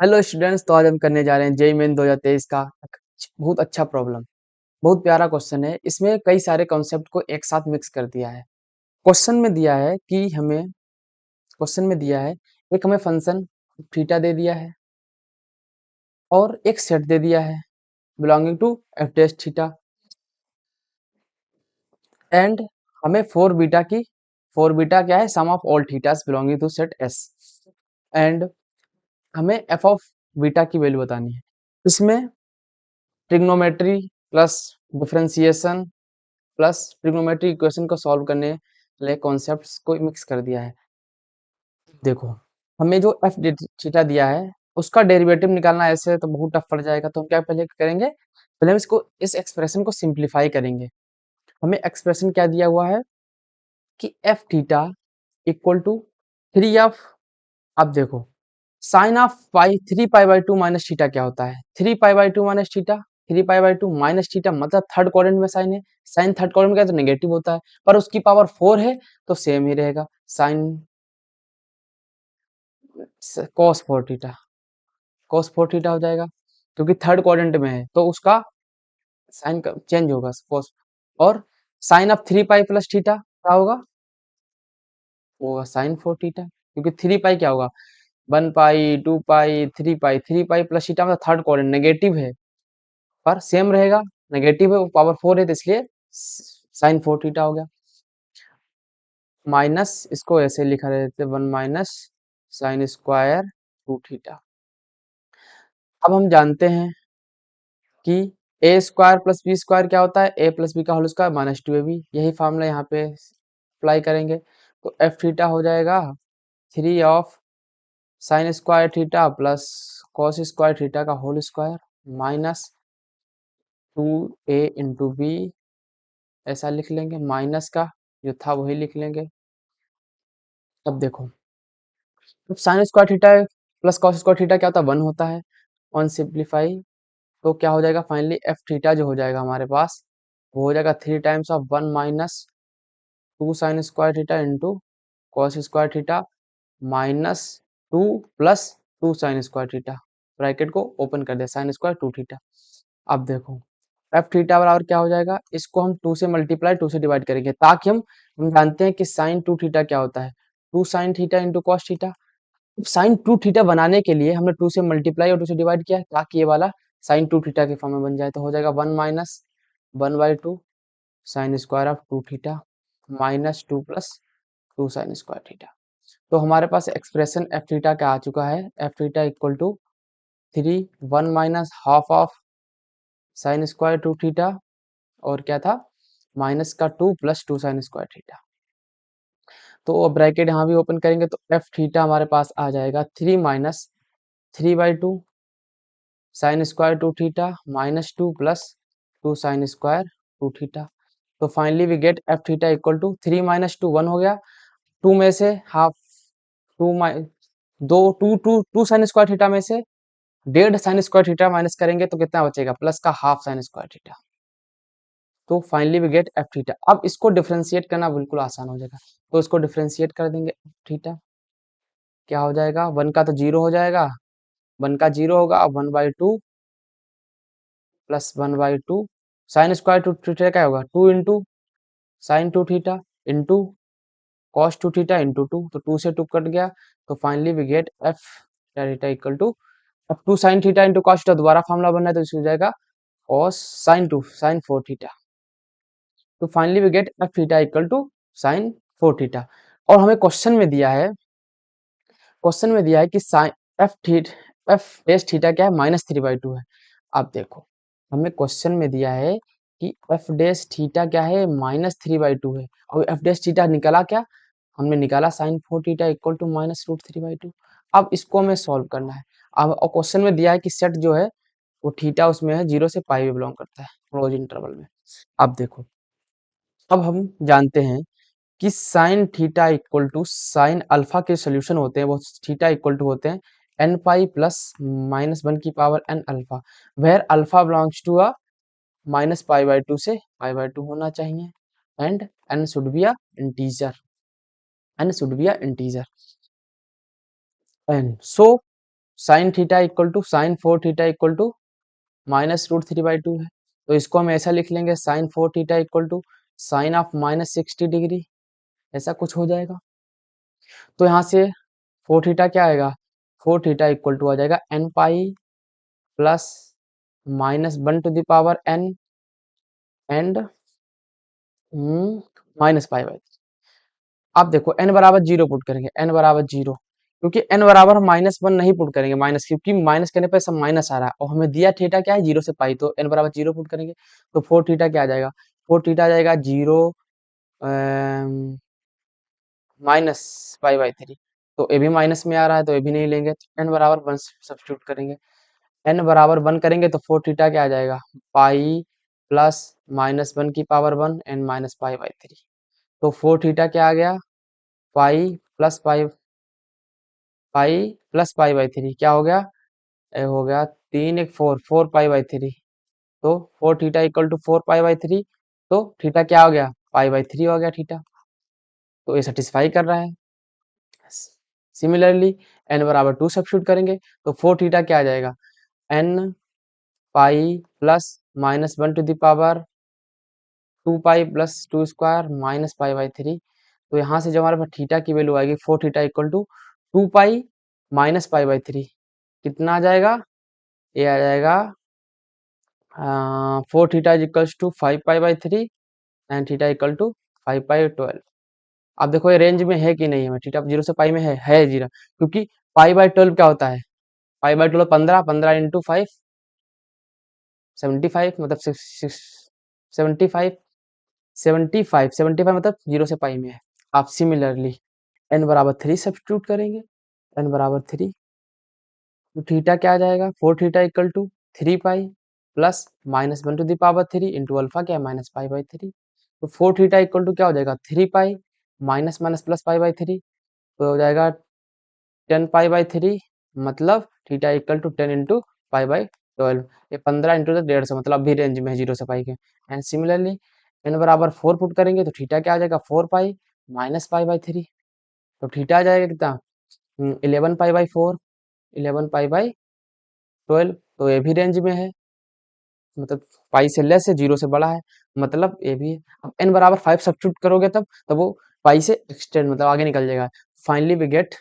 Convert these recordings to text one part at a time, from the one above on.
Hello students, तो आज हम करने जा रहे हैं जेईई मेन 2023 का एक बहुत अच्छा प्रॉब्लम। बहुत प्यारा क्वेश्चन है। इसमें कई सारे कॉन्सेप्ट को एक साथ मिक्स कर दिया है। क्वेश्चन में दिया है कि हमें क्वेश्चन में दिया है एक हमें फंक्शन थीटा दे दिया है और एक सेट दे दिया है belonging to F dash theta and हमें फोर बीटा क्या है, sum of all thetas belonging to set S and हमें एफ ऑफ बीटा की वैल्यू बतानी है। इसमें trigonometry plus differentiation plus trigonometry equation को सॉल्व करने वाले कॉन्सेप्ट्स को मिक्स कर दिया है। देखो, हमें जो एफ थीटा दिया है उसका डेरिवेटिव निकालना ऐसे तो बहुत टफ पड़ जाएगा। तो हम क्या पहले करेंगे, पहले हम इसको इस एक्सप्रेशन को सिंप्लीफाई करेंगे। हमें एक्सप्रेशन क्या दिया हुआ है कि F theta equal to three of, अब देखो sine of pi three pi by two minus theta क्या होता है, three pi by two minus theta, three pi by two minus theta मतलब थर्ड क्वाड्रेंट में साइन है। साइन थर्ड क्वाड्रेंट में क्या तो नेगेटिव होता है, पर उसकी पावर फोर है तो सेम ही रहेगा, sine cos four theta, cos four theta हो जाएगा क्योंकि थर्ड क्वाड्रेंट में है तो उसका साइन चेंज होगा कॉस। और sine of three pi plus theta क्या होगा, होगा साइन फोर थीटा क्योंकि थ्री पाई क्या होगा, one pi two pi three pi, three pi plus theta मतलब थर्ड क्वाड्रेंट नेगेटिव है पर सेम रहेगा, नेगेटिव है वो पावर फोर है तो इसलिए साइन फोर थीटा हो गया। माइनस इसको ऐसे लिखा रहते one minus sine square two theta. अब हम जानते हैं कि A square plus B square क्या होता है, ए प्लस बी का whole square minus two A B, यही फॉर्मूला यहाँ पे अप्लाई करेंगे तो एफ थीटा हो जाएगा three of sine square theta plus cos square theta का whole square minus two A into B, ऐसा लिख लेंगे, माइनस का जो था वही लिख लेंगे। अब देखो, जब sign square theta plus cos square theta क्या होता है, वन होता है, वन सिंप्लीफाई तो क्या हो जाएगा फाइनली एफ थीटा जो हो जाएगा हमारे पास वो हो जाएगा three times of one minus two sine square theta into cos square theta minus two plus two sine square theta, bracket को ओपन कर दिया, साइन स्क्वायर टू थीटा। अब देखो एफ थीटा बराबर क्या हो जाएगा, इसको हम टू से मल्टीप्लाई टू से डिवाइड करेंगे ताकि हम जानते हैं कि साइन टू थीटा क्या होता है, two sine theta into cos theta. Sine two theta बनाने के लिए हमने टू से मल्टीप्लाई और टू से डिवाइड किया ताकि ये वाला साइन टू थीटा के फॉर्म में बन जाए, तो हो जाएगा one minus one by two sine square of two theta minus two plus two sine square theta. तो हमारे पास एक्सप्रेशन एफ थीटा का आ चुका है, F theta equal to three one minus half of sine square two theta और क्या था minus का two plus two sine square theta. तो ब्रैकेट यहाँ भी ओपन करेंगे तो एफ थीटा हमारे पास आ जाएगा three minus three by two sine square two theta minus two plus two sine square two theta. तो finally we get F theta equal to three minus two one हो गया, two में से half two my दो two two two sine square theta में से डेढ़ sign square theta minus करेंगे तो कितना बचेगा, प्लस का हाफ साइन स्क्वायर थीटा। तो finally we get F theta. अब इसको डिफरेंशिएट करना बिल्कुल आसान हो जाएगा, तो इसको डिफरेंशिएट कर देंगे थीटा क्या हो जाएगा, वन का तो जीरो हो जाएगा, वन का जीरो होगा, अब one by two plus one by two sine square two theta क्या होगा, two into sine two theta into cos two theta into two, तो टू से टू कट गया तो finally we get F theta equal to, अब two sine theta into cos theta दोबारा formula बनना है तो इसमें हो जाएगा cos sine two sine four theta. तो finally we get F theta equal to sine four theta. और हमें क्वेश्चन में दिया है, क्वेश्चन में दिया है कि साइन एफ डेश थीटा क्या है, माइनस थ्री बाई टू है। अब देखो हमें क्वेश्चन में दिया है कि एफ डेश थीटा क्या है, माइनस थ्री बाई टू है, और एफ डेश थीटा निकाला क्या, हमने निकाला sine four theta equal to minus root three by two. अब इसको हमें सॉल्व करना है। अब क्वेश्चन में दिया है कि सेट जो है वो थीटा उसमें है जीरो से पाई में बिलोंग करता है क्लोज इंटरवल में। अब देखो, अब हम जानते हैं कि sine theta equal to sine alpha के सोल्यूशन होते हैं वो थीटा इक्वल टू होते हैं N pi plus minus one की power N alpha, where alpha belongs to a minus pi by two से पाई बाई टू होना चाहिए and N should be a integer, N should be a integer N. So sine theta equal to sine 4 theta equal to -√3/2 है। तो इसको हम ऐसा लिख लेंगे sine 4 theta equal to sine of -60 degree, ऐसा कुछ हो जाएगा। तो यहाँ से 4 थीटा क्या आएगा, 4 थीटा इक्वल टू आ जाएगा n pi plus -1 to the power n and -π/3। आप देखो n बराबर 0 पुट करेंगे, n बराबर 0, क्योंकि n बराबर हम -1 नहीं पुट करेंगे, माइनस, क्योंकि माइनस करने पर सब माइनस आ रहा है और हमें दिया थीटा क्या है 0 से पाई, तो n बराबर 0 पुट करेंगे तो 4 थीटा क्या आ जाएगा, 4 थीटा आ जाएगा 0 -π/3। तो ये भी माइनस में आ रहा है तो ये भी नहीं लेंगे, तो n बराबर 1 सब्स्टिट्यूट करेंगे, n बराबर 1 करेंगे तो 4 थीटा क्या आ जाएगा, पाई प्लस -1 की पावर 1 एंड -π/3। तो 4 थीटा क्या आ गया, पाई प्लस पाई/3 क्या हो गया, ये हो गया 3 1 4 4π/3। तो 4 थीटा इक्वल टू 4π/3, तो थीटा क्या हो गया, π/3 हो गया थीटा, तो ये सेटिस्फाई कर रहा है। सिमिलरली n बराबर 2 सब्स्टिट्यूट करेंगे तो 4 थीटा क्या आ जाएगा, n pi plus -1 to the power 2 pi plus 2 square -π/3। तो यहाँ से जो हमारे पास थीटा की वैल्यू आएगी 4 थीटा इक्वल टू 2 पाई -π/3, कितना आ जाएगा, ये आ जाएगा 4 theta is equals to 5π/3 and theta equal to 5π/12। अब देखो ये रेंज में है कि नहीं है, थीटा 0 से पाई में है 0, क्योंकि π/12 क्या होता है, π/12 15, 15 इंटू 5 75, मतलब 75 75 मतलब 0 से पाई में है। आप सिमिलरली n बराबर 3 सब्स्टिट्यूट करेंगे, n बराबर 3, तो थीटा क्या आ जाएगा, 4 theta equal to 3 pi plus -1 to the power 3 into alpha क्या है -π/3। तो 4 थीटा इक्वल टू क्या हो जाएगा, 3 पाई माइनस माइनस प्लस π/3, तो हो जाएगा 10π/3, मतलब थीटा इक्वल टू 10 इंटू π/12, ये 15 इंटू 150, मतलब भी रेंज में है 0 से पाई के। एंड सिमिलरली n बराबर 4 पुट करेंगे तो थीटा क्या आ जाएगा, 4 पाई माइनस π/3, तो थीटा आ जाएगा कितना, 11π/4, 11π/12, तो ये भी रेंज में है, मतलब पाई से लेस है, 0 से बड़ा है, मतलब ये भी है। अब n बराबर 5 सब्स्टिट्यूट करोगे तब वो पाई से एक्सटेंड, मतलब आगे निकल जाएगा। फाइनली वी गेट,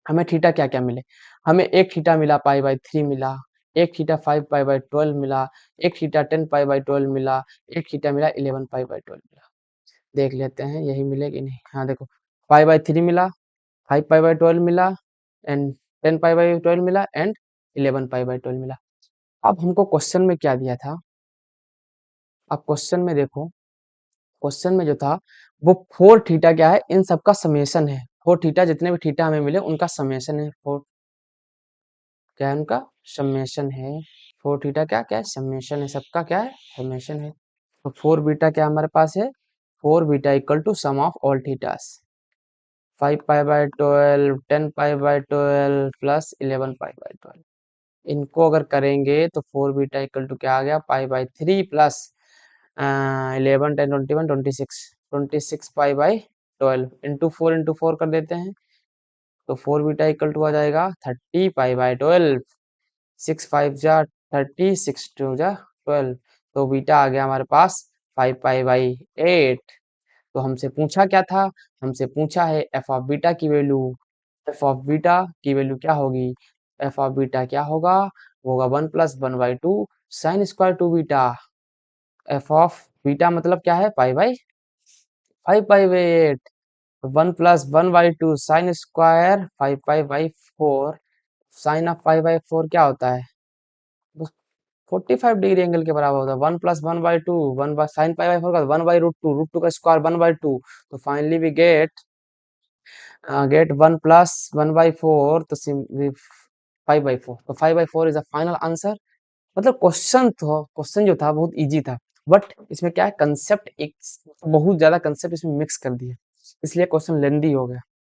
हमें थीटा क्या क्या मिले, हमें एक थीटा मिला π/3 मिला, एक थीटा 5π/12 मिला, एक थीटा 10π/12 मिला, एक थीटा मिला 11π/12 मिला। देख लेते हैं यही मिले कि नहीं, हाँ देखो π/3 मिला, 5π/12 मिला एंड 10π/12 मिला एंड 11π/12 मिला। अब हमको क्वेश्चन में क्या दिया था, अब क्वेश्चन में देखो, क्वेश्चन में जो था वो 4 थीटा क्या है, इन सबका समेशन है, 4 थीटा जितने भी थीटा हमें मिले उनका समेशन है, 4 क्या है, उनका समेशन है, 4 थीटा क्या क्या है, समेशन है, सबका क्या है, समेशन है। तो 4 बीटा क्या हमारे पास है, 4 beta equal to sum of all thetas, 5π/12, 10π/12 plus 11π/12, इनको अगर करेंगे तो 4 बीटा इक्वल टू क्या आ गया, π/3 प्लस 11 10 21 26 π/12 इंटू 4 कर देते हैं, तो 4 बीटा इक्वल टू आ जाएगा 30π/12, 6 5 जा 30, 6 2 जा 12, तो बीटा आ गया हमारे पास 5π/8। तो हमसे पूछा क्या था, हमसे पूछा है एफ ऑफ बीटा की वैल्यू, एफ ऑफ बीटा की वैल्यू क्या होगी, एफ ऑफ बीटा क्या होगा, होगा 1 plus 1/2 sine square 2 beta, F of beta मतलब क्या है, π/5π/8, 1 plus 1/2 sine square 5π/4, sine of 5/4 क्या होता है, 45 डिग्री एंगल के बराबर होता है, 1 प्लस 1/2, 1 बाय साइन π/4 का 1/√2, √2 का स्क्वायर 1/2, तो फाइनली वी गेट 1 प्लस 1/4, तो 5/4, तो 5/4 इज द फाइनल आंसर। मतलब क्वेश्चन जो था बहुत इजी था, बट इसमें क्या है, कंसेप्ट एक बहुत ज्यादा कंसेप्ट इसमें मिक्स कर दिए, इसलिए क्वेश्चन लेंदी हो गया।